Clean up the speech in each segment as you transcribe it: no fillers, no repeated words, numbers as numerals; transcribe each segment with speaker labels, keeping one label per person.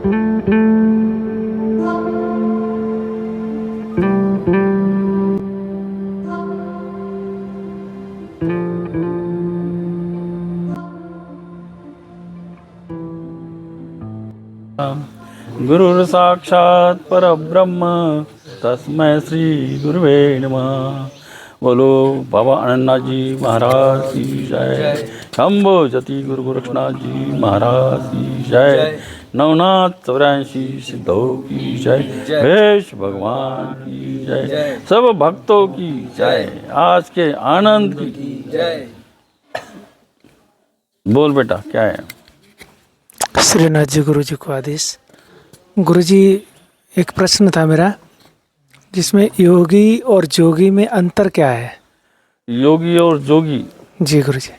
Speaker 1: गुरुर् साक्षात् परब्रह्म तस्मै श्री गुरुवे नमः। बोलो बाबा आनंदनाथ जी महाराज की जय। शंभो जति गुरु गोरक्षनाथ जी महाराज की जय। नवनाथ 84 सिद्धों की जय। वेश भगवान की जय। सब भक्तों की जय। आज के आनंद की जय। बोल बेटा क्या है?
Speaker 2: श्रीनाथ जी गुरु जी को आदेश। गुरु जी, एक प्रश्न था मेरा, जिसमें योगी और जोगी में अंतर क्या है?
Speaker 1: योगी और जोगी?
Speaker 2: जी गुरु जी।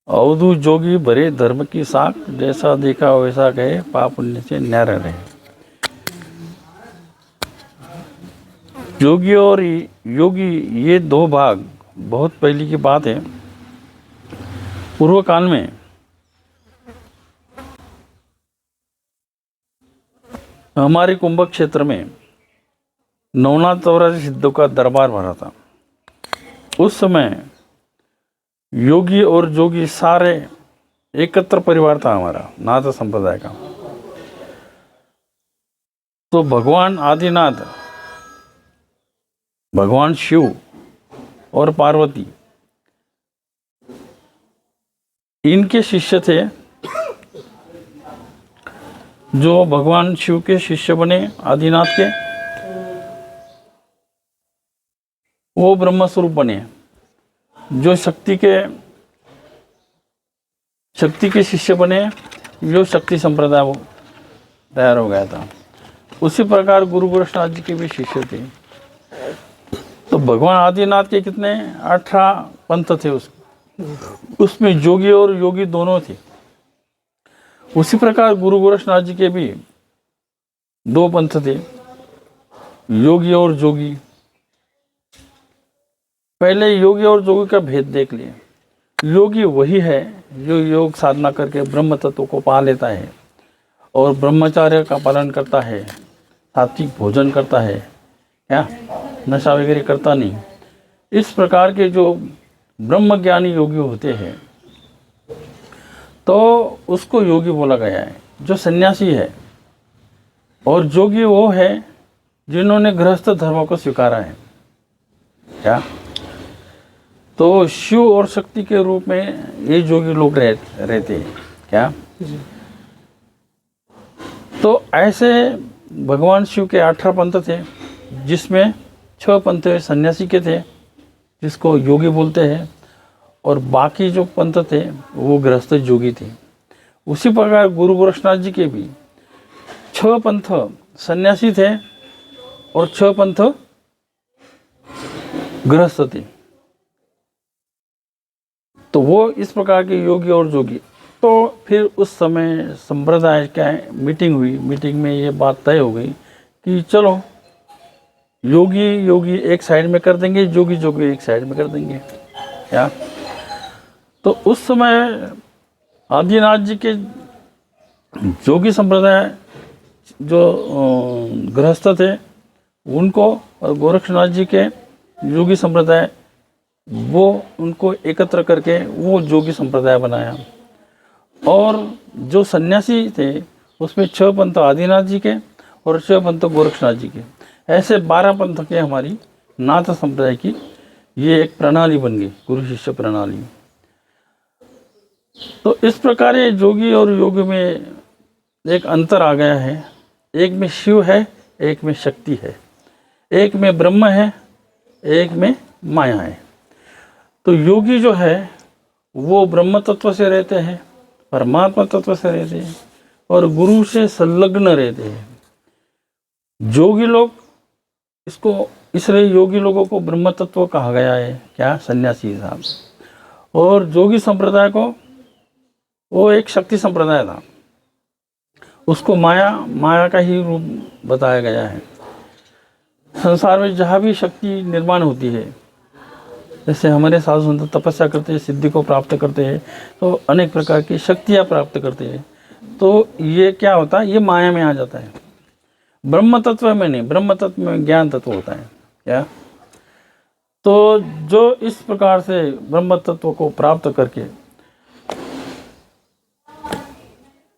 Speaker 1: अवधू जोगी भरे धर्म की साख, जैसा देखा वैसा कहे, पाप पुण्य से न्यारा रहे। जोगी और योगी ये दो भाग बहुत पहले की बात है। पूर्व काल में हमारे कुंभ क्षेत्र में नवनाथ 84 सिद्धों का दरबार भरा था। उस समय योगी और जोगी सारे एकत्र परिवार था हमारा नाथ संप्रदाय का। तो भगवान आदिनाथ, भगवान शिव और पार्वती इनके शिष्य थे। जो भगवान शिव के शिष्य बने आदिनाथ के, वो ब्रह्म स्वरूप बने। जो शक्ति के शिष्य बने, जो शक्ति संप्रदाय तैयार हो गया था। उसी प्रकार गुरु गोरक्षनाथ जी के भी शिष्य थे। तो भगवान आदिनाथ के कितने 18 पंथ थे। उसमें जोगी और योगी दोनों थे। उसी प्रकार गुरु गोरक्षनाथ जी के भी 2 पंथ थे, योगी और जोगी। पहले योगी और जोगी का भेद देख लिए। योगी वही है जो योग साधना करके ब्रह्म तत्व को पा लेता है और ब्रह्मचार्य का पालन करता है, सात्विक भोजन करता है, क्या नशा वगैरह करता नहीं। इस प्रकार के जो ब्रह्मज्ञानी योगी होते हैं, तो उसको योगी बोला गया है। जो सन्यासी है और जोगी वो है जिन्होंने गृहस्थ धर्म को स्वीकारा है, क्या। तो शिव और शक्ति के रूप में ये जोगी लोग रहते हैं, क्या। तो ऐसे भगवान शिव के 18 पंथ थे, जिसमें 6 पंथ सन्यासी के थे, जिसको योगी बोलते हैं, और बाकी जो पंथ थे वो गृहस्थ जोगी थे। उसी प्रकार गुरु गोरक्षनाथ जी के भी 6 पंथ सन्यासी थे और 6 पंथ गृहस्थ थे। तो वो इस प्रकार के योगी और जोगी। तो फिर उस समय संप्रदाय क्या मीटिंग हुई। मीटिंग में ये बात तय हो गई कि चलो योगी एक साइड में कर देंगे, जोगी एक साइड में कर देंगे, क्या। तो उस समय आदिनाथ जी के जोगी संप्रदाय जो गृहस्थ थे उनको, और गोरक्षनाथ जी के योगी संप्रदाय वो उनको एकत्र करके वो जोगी संप्रदाय बनाया। और जो सन्यासी थे उसमें 6 पंथ आदिनाथ जी के और 6 पंथ गोरक्षनाथ जी के, ऐसे 12 पंथ के हमारी नाथ संप्रदाय की ये एक प्रणाली बन गई, गुरु शिष्य प्रणाली। तो इस प्रकार ये जोगी और योगी में एक अंतर आ गया है। एक में शिव है, एक में शक्ति है, एक में ब्रह्म है, एक में माया है। तो योगी जो है वो ब्रह्म तत्व से रहते हैं, परमात्मा तत्व से रहते हैं और गुरु से संलग्न रहते हैं। जोगी लोग इसको, इसलिए योगी लोगों को ब्रह्म तत्व कहा गया है, क्या, सन्यासी साहब। और जोगी संप्रदाय को वो एक शक्ति संप्रदाय था, उसको माया का ही रूप बताया गया है। संसार में जहाँ भी शक्ति निर्माण होती है जैसे हमारे साधु संत तपस्या करते हैं, सिद्धि को प्राप्त करते हैं, तो अनेक प्रकार की शक्तियाँ प्राप्त करते हैं। तो ये क्या होता है, ये माया में आ जाता है, ब्रह्म तत्व में नहीं। ब्रह्म तत्व में ज्ञान तत्व होता है क्या। तो जो इस प्रकार से ब्रह्म तत्व को प्राप्त करके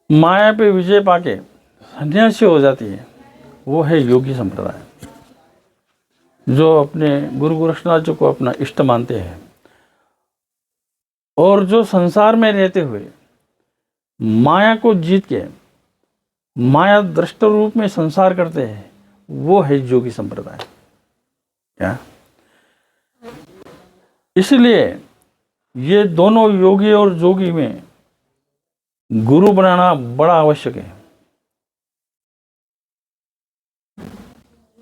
Speaker 1: माया पे विजय पाके सन्यासी हो जाती है, वो है योगी संप्रदाय, जो अपने गुरु गोरक्षनाथ जी को अपना इष्ट मानते हैं और जो संसार में रहते हुए माया को जीत के माया दृष्ट रूप में संसार करते हैं, वो है योगी संप्रदाय क्या। इसलिए ये दोनों योगी और जोगी में गुरु बनाना बड़ा आवश्यक है।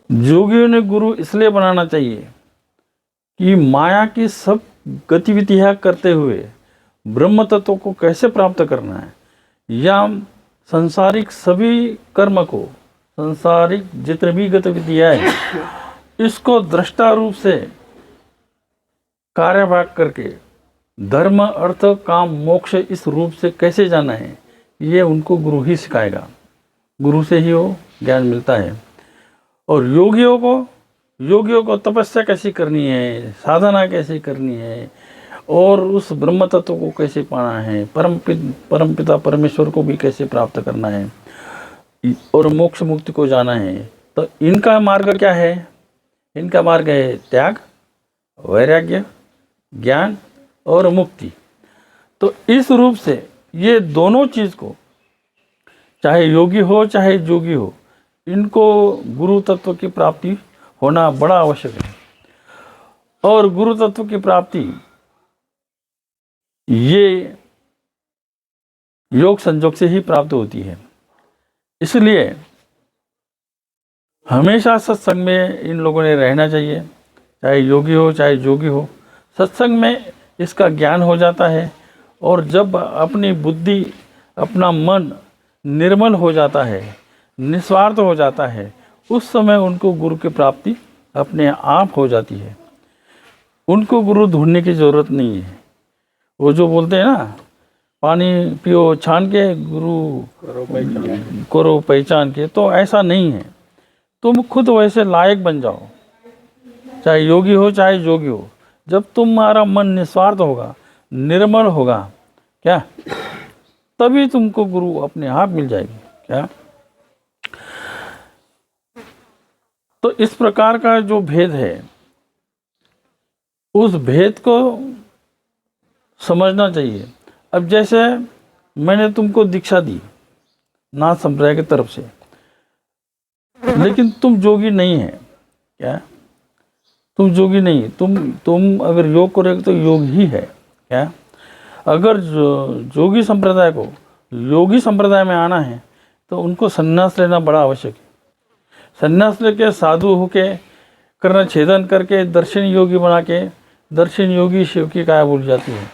Speaker 1: जोगियों ने गुरु इसलिए बनाना चाहिए कि माया की सब गतिविधियां करते हुए ब्रह्म तत्व को कैसे प्राप्त करना है, या संसारिक सभी कर्म को, संसारिक जितने भी गतिविधियां हैं, इसको दृष्टा रूप से कार्यभाग करके धर्म अर्थ काम मोक्ष इस रूप से कैसे जाना है, ये उनको गुरु ही सिखाएगा। गुरु से ही वो ज्ञान मिलता है। और योगियों को तपस्या कैसे करनी है, साधना कैसे करनी है, और उस ब्रह्म तत्व को कैसे पाना है, परमपिता परमेश्वर को भी कैसे प्राप्त करना है, और मोक्ष मुक्ति को जाना है। तो इनका मार्ग क्या है, इनका मार्ग है त्याग, वैराग्य, ज्ञान और मुक्ति। तो इस रूप से ये दोनों चीज़ को, चाहे योगी हो चाहे जोगी हो, इनको गुरु तत्व की प्राप्ति होना बड़ा आवश्यक है। और गुरु तत्व की प्राप्ति ये योग संयोग से ही प्राप्त होती है। इसलिए हमेशा सत्संग में इन लोगों ने रहना चाहिए, चाहे योगी हो चाहे जोगी हो। सत्संग में इसका ज्ञान हो जाता है, और जब अपनी बुद्धि, अपना मन निर्मल हो जाता है, निस्वार्थ हो जाता है, उस समय उनको गुरु की प्राप्ति अपने आप हो जाती है। उनको गुरु ढूंढने की ज़रूरत नहीं है। वो जो बोलते हैं ना, पानी पियो छान के, गुरु करो पहचान के, तो ऐसा नहीं है। तुम खुद वैसे लायक बन जाओ, चाहे योगी हो चाहे जोगी हो। जब तुम्हारा मन निस्वार्थ होगा, निर्मल होगा क्या, तभी तुमको गुरु अपने आप मिल जाएगी क्या। तो इस प्रकार का जो भेद है, उस भेद को समझना चाहिए। अब जैसे मैंने तुमको दीक्षा दी नाथ संप्रदाय की तरफ से, लेकिन तुम जोगी नहीं है क्या, तुम जोगी नहीं, तुम अगर योग करोगे तो योग ही है क्या। अगर जोगी संप्रदाय को योगी संप्रदाय में आना है, तो उनको संन्यास लेना बड़ा आवश्यक है। संन्यास लेके साधु होके करना छेदन करके दर्शन योगी बना के, दर्शन योगी शिव की काया भूल जाती है।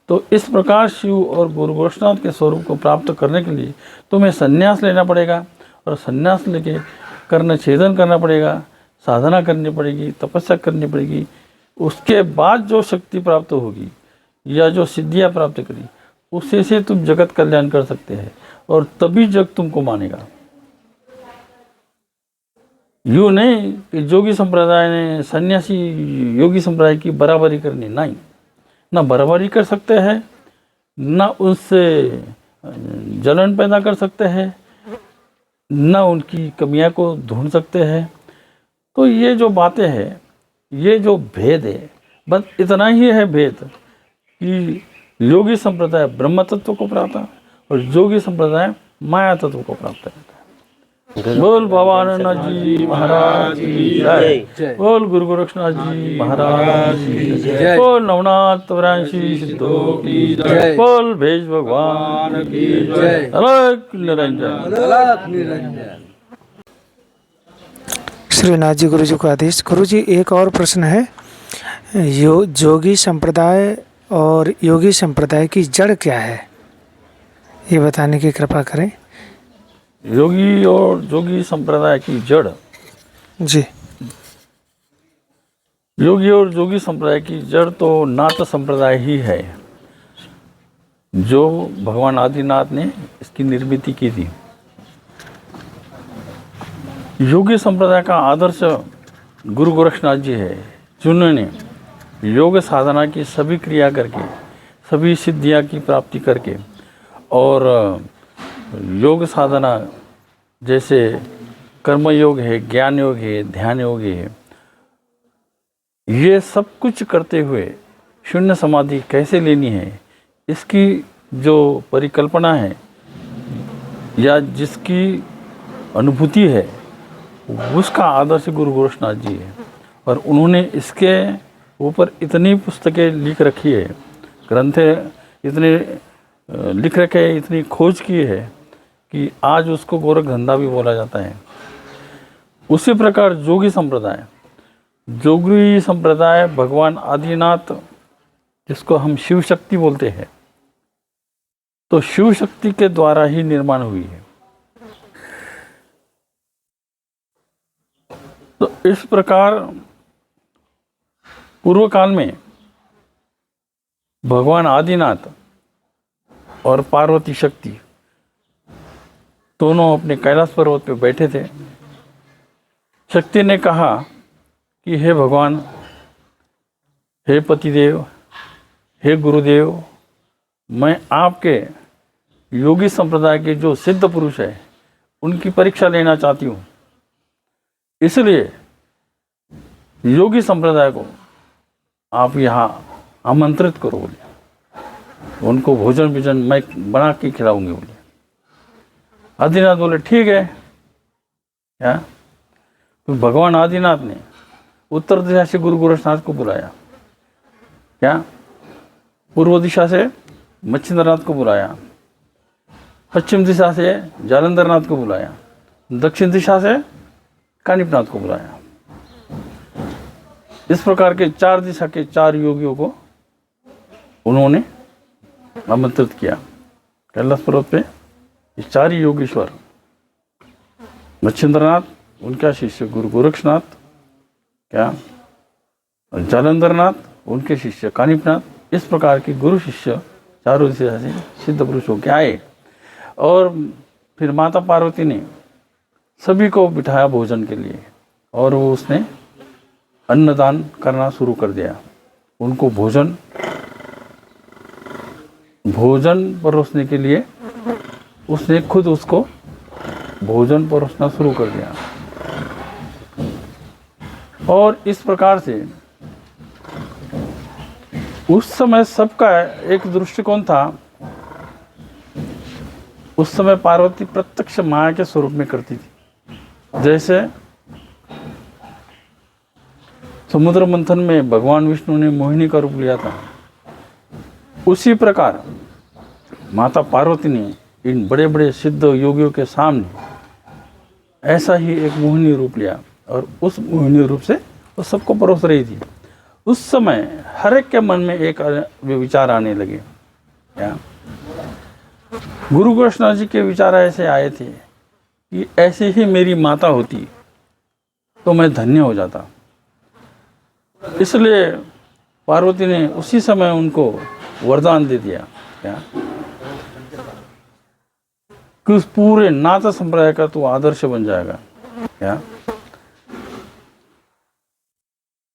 Speaker 1: तो इस प्रकार शिव और गुरु गोरक्षनाथ के स्वरूप को प्राप्त करने के लिए तुम्हें संन्यास लेना पड़ेगा, और संन्यास लेके करना छेदन करना पड़ेगा, साधना करनी पड़ेगी, तपस्या करनी पड़ेगी। उसके बाद जो शक्ति प्राप्त होगी या जो सिद्धियाँ प्राप्त करी, उससे से तुम जगत कल्याण कर सकते हैं, और तभी जग तुमको मानेगा। यूँ नहीं कि जोगी संप्रदाय ने सन्यासी योगी संप्रदाय की बराबरी करनी, नहीं, ना बराबरी कर सकते हैं, ना उससे जलन पैदा कर सकते हैं, ना उनकी कमियां को ढूंढ सकते हैं। तो ये जो बातें हैं, ये जो भेद है, बस इतना ही है भेद कि योगी संप्रदाय ब्रह्म तत्व को प्राप्त है और जोगी संप्रदाय माया तत्व को प्राप्त है। बोल भवानंद जी महाराज की जय, बोल गुरु गोरक्षनाथ जी महाराज की जय, बोल नवनाथ वरांशी सिद्धों की जय, बोल भेष भगवान की जय, अलख निरंजन।
Speaker 2: श्रीनाथ जी गुरु जी को आदेश। गुरु जी एक और प्रश्न है, जोगी संप्रदाय और योगी संप्रदाय की जड़ क्या है, ये बताने की कृपा करें।
Speaker 1: योगी और जोगी संप्रदाय की जड़
Speaker 2: जी,
Speaker 1: योगी और जोगी संप्रदाय की जड़ तो नाथ संप्रदाय ही है, जो भगवान आदिनाथ ने इसकी निर्मित की थी। योगी संप्रदाय का आदर्श गुरु गोरक्षनाथ जी है, जिन्होंने योग साधना की सभी क्रिया करके, सभी सिद्धियां की प्राप्ति करके, और योग साधना जैसे कर्म योग है, ज्ञान योग है, ध्यान योग है, ये सब कुछ करते हुए शून्य समाधि कैसे लेनी है, इसकी जो परिकल्पना है या जिसकी अनुभूति है, उसका आदर्श गुरु गोरक्षनाथ जी है। और उन्होंने इसके ऊपर इतनी पुस्तकें लिख रखी है, ग्रंथ इतने लिख रखे हैं, इतनी खोज की है कि आज उसको गोरख धंधा भी बोला जाता है। उसी प्रकार जोगी संप्रदाय भगवान आदिनाथ, जिसको हम शिव शक्ति बोलते हैं, तो शिव शक्ति के द्वारा ही निर्माण हुई है। तो इस प्रकार पूर्व काल में भगवान आदिनाथ और पार्वती शक्ति दोनों अपने कैलाश पर्वत पे बैठे थे। शक्ति ने कहा कि हे भगवान, हे पतिदेव, हे गुरुदेव, मैं आपके योगी संप्रदाय के जो सिद्ध पुरुष है उनकी परीक्षा लेना चाहती हूँ, इसलिए योगी संप्रदाय को आप यहाँ आमंत्रित करो बोले, उनको भोजन मैं बना के खिलाऊंगी बोले। आदिनाथ बोले ठीक है। क्या? तो भगवान आदिनाथ ने उत्तर दिशा से गुरु गोरक्षनाथ को बुलाया, क्या पूर्व दिशा से मच्छिंद्रनाथ को बुलाया, पश्चिम दिशा से जालंधरनाथ को बुलाया, दक्षिण दिशा से कानिपनाथ को बुलाया। इस प्रकार के 4 दिशा के 4 योगियों को उन्होंने आमंत्रित किया। कैलाश पर्वत पे ये 4 योगीश्वर, मच्छिंद्रनाथ, उनका शिष्य गुरु गोरक्षनाथ, क्या और जालंधरनाथ, उनके शिष्य कानिपनाथ, इस प्रकार के गुरु शिष्य चारों दिशा से सिद्ध पुरुष होके आए। और फिर माता पार्वती ने सभी को बिठाया भोजन के लिए, और वो उसने अन्नदान करना शुरू कर दिया। उनको भोजन परोसने के लिए उसने खुद उसको भोजन परोसना शुरू कर दिया। और इस प्रकार से उस समय सबका एक दृष्टिकोण था। उस समय पार्वती प्रत्यक्ष माया के स्वरूप में करती थी। जैसे समुद्र मंथन में भगवान विष्णु ने मोहिनी का रूप लिया था, उसी प्रकार माता पार्वती ने इन बड़े बड़े सिद्ध योगियों के सामने ऐसा ही एक मोहिनी रूप लिया, और उस मोहिनी रूप से वो सबको परोस रही थी। उस समय हर एक के मन में एक विचार आने लगे। क्या गुरु गोरक्षनाथ जी के विचार ऐसे आए थे कि ऐसे ही मेरी माता होती तो मैं धन्य हो जाता। इसलिए पार्वती ने उसी समय उनको वरदान दे दिया, क्या कि उस पूरे नाथ संप्रदाय का तू आदर्श बन जाएगा। क्या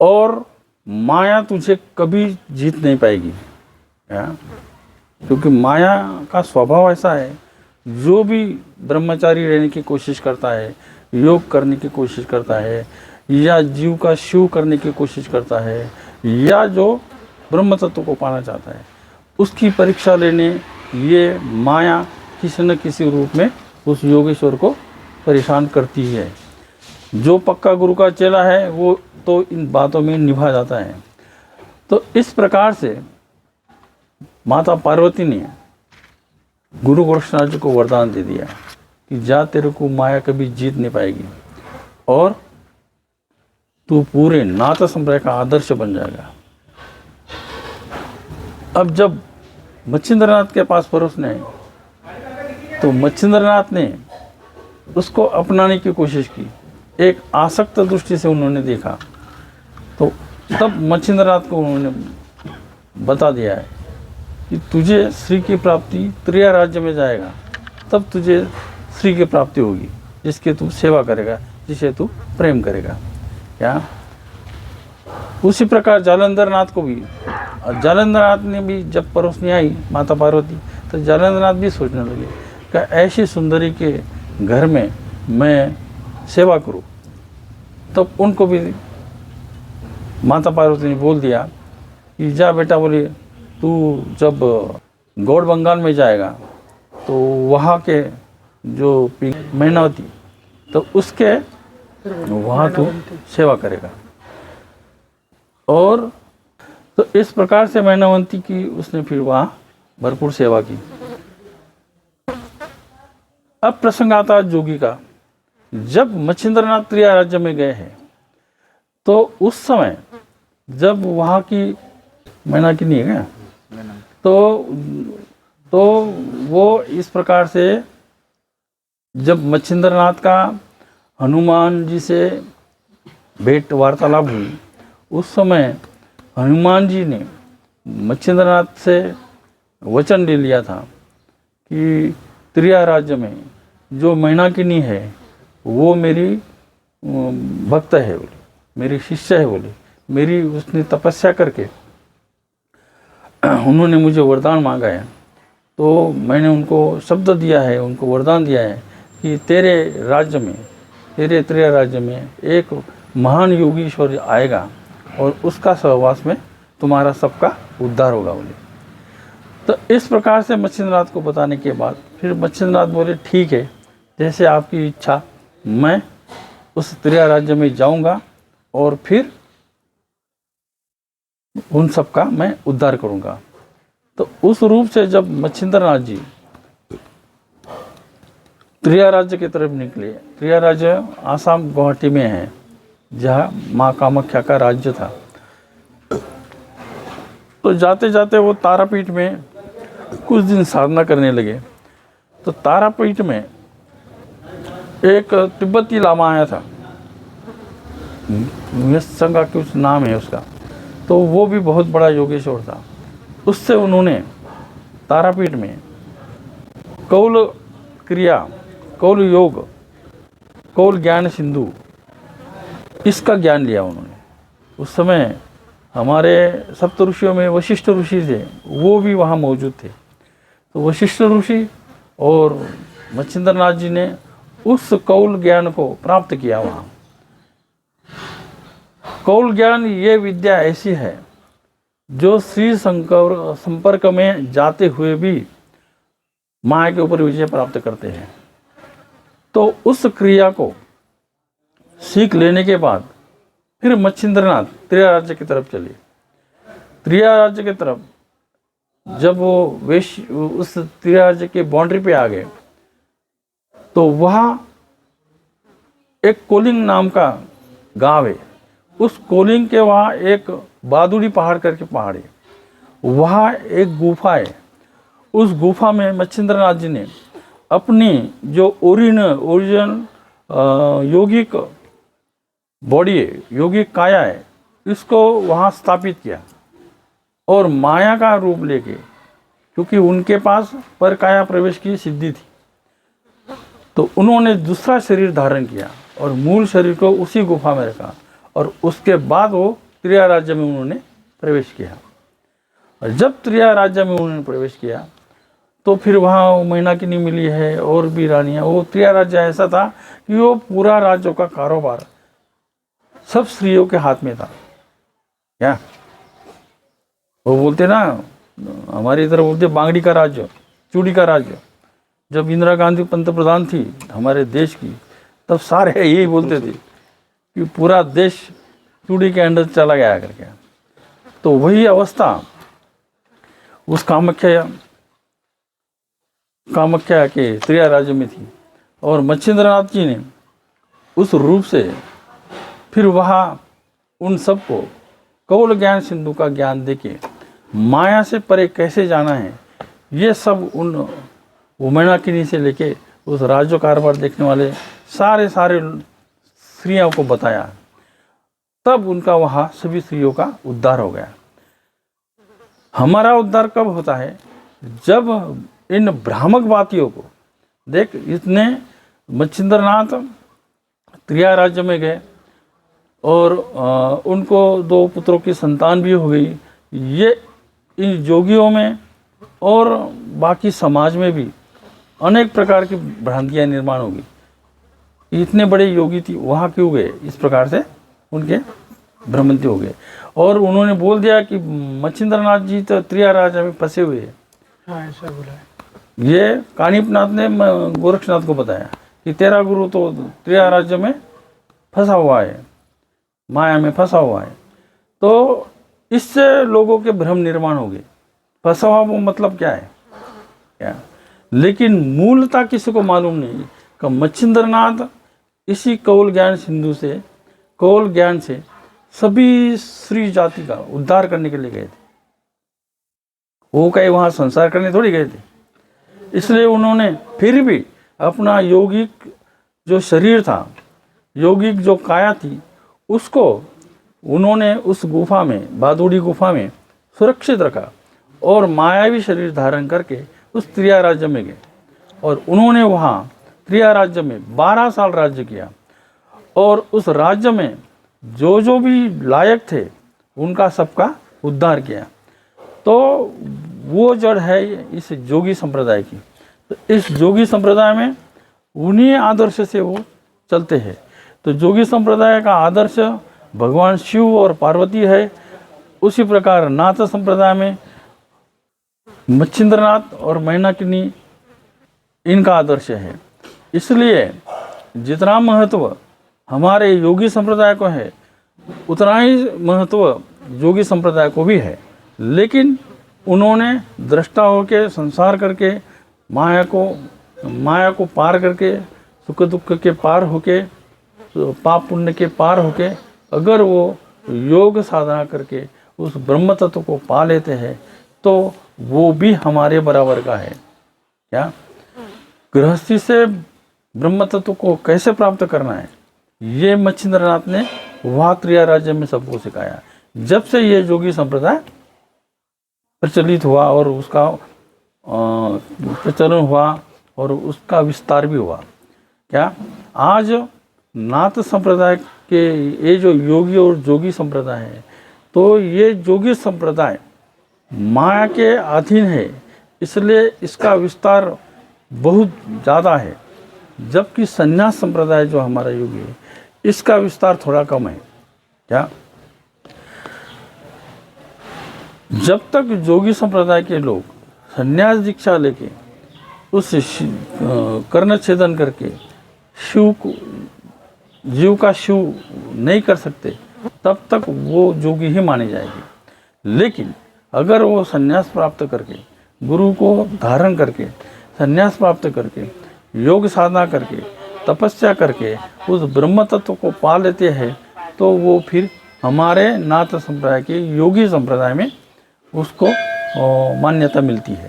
Speaker 1: और माया तुझे कभी जीत नहीं पाएगी। क्या क्योंकि माया का स्वभाव ऐसा है, जो भी ब्रह्मचारी रहने की कोशिश करता है, योग करने की कोशिश करता है, या जीव का शिव करने की कोशिश करता है, या जो ब्रह्म तत्व को पाना चाहता है, उसकी परीक्षा लेने ये माया किसी न किसी रूप में उस योगेश्वर को परेशान करती है। जो पक्का गुरु का चेला है वो तो इन बातों में निभा जाता है। तो इस प्रकार से माता पार्वती ने गुरु गोरक्षनाथ जी को वरदान दे दिया कि जा, तेरे को माया कभी जीत नहीं पाएगी और तू पूरे नाथ संप्रदाय का आदर्श बन जाएगा। अब जब मच्छिंद्रनाथ के पास परोसने आए तो मच्छिंद्रनाथ ने उसको अपनाने की कोशिश की। एक आसक्त दृष्टि से उन्होंने देखा, तो तब मच्छिंद्रनाथ को उन्होंने बता दिया है कि तुझे श्री की प्राप्ति त्रिया राज्य में जाएगा, तब तुझे श्री की प्राप्ति होगी, जिसके तू सेवा करेगा, जिसे तू प्रेम करेगा। क्या उसी प्रकार जालंधर नाथ को भी, और जालंधर नाथ ने भी जब परोसनी आई माता पार्वती, तो जालंधर नाथ भी सोचने लगे कि ऐसी सुंदरी के घर में मैं सेवा करूं। तब उनको भी माता पार्वती ने बोल दिया कि जा बेटा, बोले तू जब गौड़ बंगाल में जाएगा तो वहाँ के जो मैनावती, तो उसके वहाँ तू सेवा करेगा। और तो इस प्रकार से मैनावती की उसने फिर वहाँ भरपूर सेवा की। अब प्रसंग आता है जोगी का। जब मच्छिंद्रनाथ त्रिया राज्य में गए हैं तो उस समय जब वहाँ की मैना की नहीं है तो वो इस प्रकार से जब मच्छिंद्रनाथ का हनुमान जी से भेंट वार्तालाप हुई, उस समय हनुमान जी ने मच्छिंद्रनाथ से वचन ले लिया था कि त्रिया राज्य में जो मैनाकिनी है वो मेरी भक्त है बोले, मेरी शिष्य है बोले, मेरी उसने तपस्या करके उन्होंने मुझे वरदान मांगा है, तो मैंने उनको शब्द दिया है, उनको वरदान दिया है कि तेरे राज्य में, तेरे त्रिया राज्य में एक महान योगीश्वर आएगा और उसका सहवास में तुम्हारा सबका उद्धार होगा बोले। तो इस प्रकार से मच्छिंद्रनाथ को बताने के बाद फिर मच्छिंद्रनाथ बोले ठीक है, जैसे आपकी इच्छा, मैं उस त्रिया राज्य में जाऊंगा और फिर उन सब का मैं उद्धार करूंगा। तो उस रूप से जब मच्छिंद्रनाथ जी त्रिया राज्य की तरफ निकले, त्रिया राज्य आसाम गुवाहाटी में है, जहाँ माँ कामाख्या का राज्य था। तो जाते जाते वो तारापीठ में कुछ दिन साधना करने लगे। तो तारापीठ में एक तिब्बती लामा आया था, संगा कुछ नाम है उसका, तो वो भी बहुत बड़ा योगेश्वर था। उससे उन्होंने तारापीठ में कौल क्रिया, कौल योग, कौल ज्ञान सिंधु, इसका ज्ञान लिया उन्होंने। उस समय हमारे सप्त ऋषियों में वशिष्ठ ऋषि थे, वो भी वहाँ मौजूद थे। तो वशिष्ठ ऋषि और मच्छिंद्रनाथ जी ने उस कौल ज्ञान को प्राप्त किया वहाँ। कौल ज्ञान ये विद्या ऐसी है जो श्री शंकर संपर्क में जाते हुए भी माया के ऊपर विजय प्राप्त करते हैं। तो उस क्रिया को सीख लेने के बाद फिर मच्छिंद्रनाथ त्रिया राज्य की तरफ चले। त्रिया राज्य की तरफ जब वो उस त्रिया राज्य के बाउंड्री पे आ गए तो वहाँ एक कोलिंग नाम का गांव है। उस कोलिंग के वहाँ एक बादुड़ी पहाड़ करके पहाड़ है, वहाँ एक गुफा है। उस गुफा में मच्छिंद्रनाथ जी ने अपनी जो ओरिजिनल योगिक बॉडी है, योगिक काया है, इसको वहाँ स्थापित किया और माया का रूप लेके, क्योंकि उनके पास पर काया प्रवेश की सिद्धि थी, तो उन्होंने दूसरा शरीर धारण किया और मूल शरीर को उसी गुफा में रखा और उसके बाद वो त्रिया राज्य में उन्होंने प्रवेश किया। और जब त्रिया राज्य में उन्होंने प्रवेश किया तो फिर वहाँ मैनाकिनी मिली है और भी रानियाँ। वो त्रिया राज्य ऐसा था कि वो पूरा राज्यों का कारोबार सब स्त्रियों के हाथ में था। क्या वो बोलते ना, हमारी इधर बोलते बांगड़ी का राज्य, चूड़ी का राज्य। जब इंदिरा गांधी पंतप्रधान थी हमारे देश की, तब सारे यही बोलते थे कि पूरा देश चूड़ी के अंदर चला गया करके। तो वही अवस्था उस कामाख्या के त्रिया राज्य में थी। और मच्छिंद्रनाथ जी ने उस रूप से फिर वहाँ उन सबको कौल ज्ञान सिंधु का ज्ञान देके माया से परे कैसे जाना है, ये सब उन मैनाकिनी से लेके उस राज्य कारोबार देखने वाले सारे स्त्रियों को बताया। तब उनका वहाँ सभी स्त्रियों का उद्धार हो गया। हमारा उद्धार कब होता है? जब इन भ्रामकवादियों को देख, इतने मच्छिंद्रनाथ त्रिया राज्य में गए और उनको 2 पुत्रों की संतान भी हो गई। ये इन योगियों में और बाकी समाज में भी अनेक प्रकार की भ्रांतियाँ निर्माण होगी। इतने बड़े योगी थी, वहाँ क्यों गए? इस प्रकार से उनके भ्रमंती हो गए और उन्होंने बोल दिया कि मच्छिंद्रनाथ जी तो त्रिया राज्य में फंसे हुए हैं।
Speaker 2: हाँ, ऐसा बोला है।
Speaker 1: ये कानिपनाथ ने गोरक्षनाथ को बताया कि तेरा गुरु तो त्रिया राज्य में फंसा हुआ है, माया में फंसा हुआ है। तो इससे लोगों के भ्रम निर्माण हो गए। फंसा हुआ वो मतलब क्या है क्या? लेकिन मूलता किसी को मालूम नहीं कि मच्छिंद्रनाथ इसी कौल ज्ञान सिंधु से, कौल ज्ञान से सभी स्त्री जाति का उद्धार करने के लिए गए थे। वो कहीं वहाँ संसार करने थोड़ी गए थे। इसलिए उन्होंने फिर भी अपना यौगिक जो शरीर था, यौगिक जो काया थी, उसको उन्होंने उस गुफा में, बादुड़ी गुफा में सुरक्षित रखा और मायावी शरीर धारण करके उस त्रिया राज्य में गए और उन्होंने वहाँ त्रिया राज्य में 12 साल राज्य किया और उस राज्य में जो जो भी लायक थे उनका सबका उद्धार किया। तो वो जड़ है इस जोगी संप्रदाय की। तो इस जोगी संप्रदाय में उन्हीं आदर्श से वो चलते हैं। तो जोगी संप्रदाय का आदर्श भगवान शिव और पार्वती है। उसी प्रकार नाथ संप्रदाय में मच्छिंद्रनाथ और मैनाकिनी इनका आदर्श है। इसलिए जितना महत्व हमारे योगी संप्रदाय को है उतना ही महत्व जोगी संप्रदाय को भी है। लेकिन उन्होंने दृष्टा होके संसार करके माया को पार करके, सुख दुख के पार होके, पाप पुण्य के पार होके अगर वो योग साधना करके उस ब्रह्म तत्व को पा लेते हैं तो वो भी हमारे बराबर का है। क्या गृहस्थी से ब्रह्म तत्व को कैसे प्राप्त करना है, ये मच्छिंद्रनाथ ने वहाँ त्रिया राज्य में सबको सिखाया। जब से ये योगी संप्रदाय प्रचलित हुआ और उसका प्रचलन हुआ और उसका विस्तार भी हुआ। क्या आज नाथ संप्रदाय के ये जो योगी और जोगी संप्रदाय है, तो ये जोगी संप्रदाय माया के अधीन है, इसलिए इसका विस्तार बहुत ज़्यादा है। जबकि संन्यास संप्रदाय जो हमारा योगी है, इसका विस्तार थोड़ा कम है। क्या जब तक जोगी संप्रदाय के लोग संन्यास दीक्षा लेके उस कर्ण छेदन करके जीव का शिव नहीं कर सकते, तब तक वो जोगी ही मानी जाएगी। लेकिन अगर वो संन्यास प्राप्त करके, गुरु को धारण करके, संन्यास प्राप्त करके, योग साधना करके, तपस्या करके उस ब्रह्म तत्व को पा लेते हैं, तो वो फिर हमारे नाथ संप्रदाय के योगी संप्रदाय में उसको मान्यता मिलती है।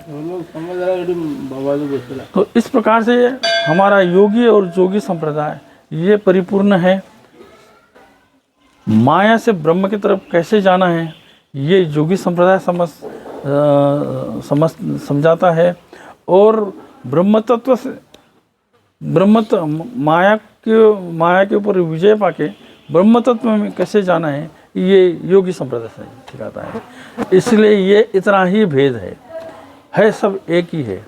Speaker 1: तो इस प्रकार से हमारा योगी और जोगी संप्रदाय ये परिपूर्ण है। माया से ब्रह्म की तरफ कैसे जाना है, ये योगी संप्रदाय समझाता है। और ब्रह्म तत्व से माया के ऊपर विजय पाके ब्रह्म तत्व में कैसे जाना है, ये योगी संप्रदाय से सिखाता है। इसलिए ये इतना ही भेद है सब एक ही है।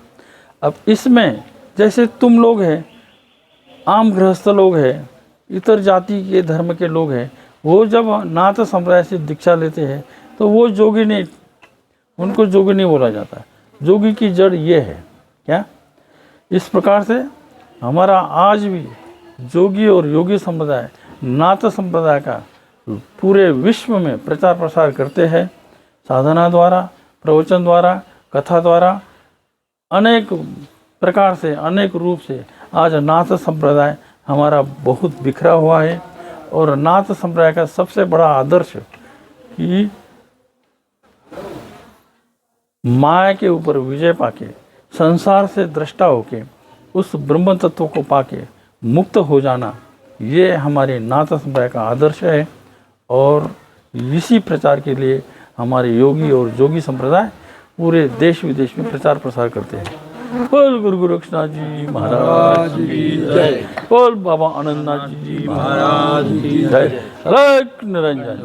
Speaker 1: अब इसमें जैसे तुम लोग हैं, आम गृहस्थ लोग हैं, इतर जाति के धर्म के लोग हैं, वो जब नाथ संप्रदाय से दीक्षा लेते हैं तो वो जोगी नहीं, उनको जोगी नहीं बोला जाता। जोगी की जड़ ये है। क्या इस प्रकार से हमारा आज भी जोगी और योगी संप्रदाय नाथ संप्रदाय का पूरे विश्व में प्रचार प्रसार करते हैं। साधना द्वारा, प्रवचन द्वारा, कथा द्वारा, अनेक प्रकार से, अनेक रूप से आज नाथ संप्रदाय हमारा बहुत बिखरा हुआ है। और नाथ संप्रदाय का सबसे बड़ा आदर्श कि माया के ऊपर विजय पाके, संसार से दृष्टा होके उस ब्रह्म तत्व को पाके मुक्त हो जाना, ये हमारे नाथ संप्रदाय का आदर्श है। और इसी प्रचार के लिए हमारे योगी और जोगी संप्रदाय पूरे देश विदेश में प्रचार प्रसार करते हैं। बोल गुरु गोरक्षनाथ जी महाराज की जय। बोल बाबा आनंदनाथ जी महाराज की जय। अलख निरंजन।